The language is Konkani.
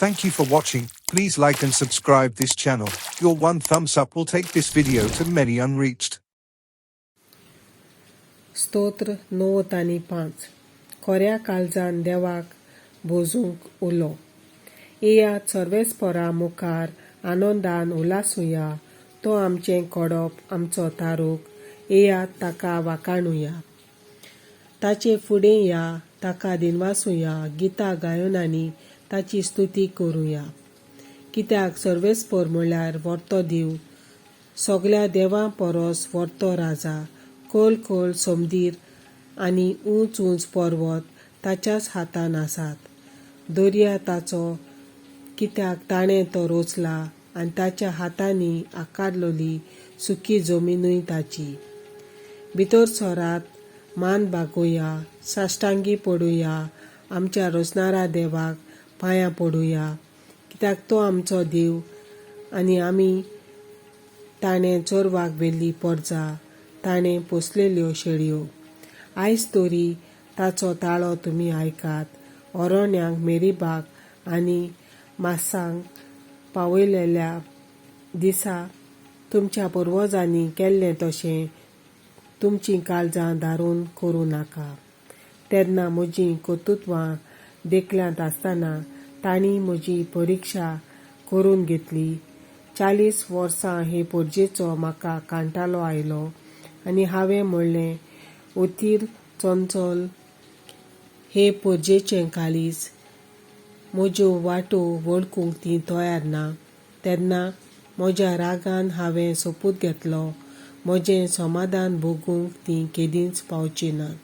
Thank you for watching. Please like and subscribe this channel. Your one thumbs up will take this video to many unreached. स्तोत्र 9 आणि 5. खोऱ्या काळजान देवाक भोजूंक उलो. येयात सर्वेस्परा मुखार आनंदान उलासुया. तो आमचें कोडप आमचो तारूक. येयात ताका वाखाणुया. ताचे फुडें या, ताका दिनवासुया. गितां गायोन आनी ताची स्तुती करुया. कित्याक सर्वेस्पर म्हळ्यार व्हरतो देव. सगळ्या देवां परस व्हरतो राजा. खोल खोल समदीर आनी ऊंच ऊंच पर्वत ताच्याच हातान आसात. दर्या ताचो, कित्याक ताणें तो रचला. आनी ताच्या हातांनी आकारलोली सुकी जमीनूय ताची. भितर सोरात मान बागुया. साश्टांगी पडुया. आमच्या रचणारा देवाक पांयां पडुया. कित्याक तो आमचो देव आनी आमी ताणें चोरवाक व्हेल्ली परजा. ताणें पोसलेल्यो शेळयो. आयज तरी ताचो ताळो तुमी आयकात. अरोण्यांक मेरीबाक आनी मासांक पावयलेल्या दिसा तुमच्या पुर्वजांनी केल्लें तशें तुमचीं काळजां दारून करूं नाका. तेन्ना म्हजीं कर्तुत्वां देंखल्यांत आसतना तांणी म्हजी परिक्षा करून घेतली. 40 वर्सां हे परजेचो म्हाका कांटाळो आयलो आनी हांवें म्हणलें, उतीर चंचल हे परजेचें काळीज. म्हज्यो वाटो वळखूंक ती तयार ना. तेन्ना म्हज्या रागान हांवें सोपूत घेतलो. म्हजें समाधान भोगूंक ती केदींच पावची नात.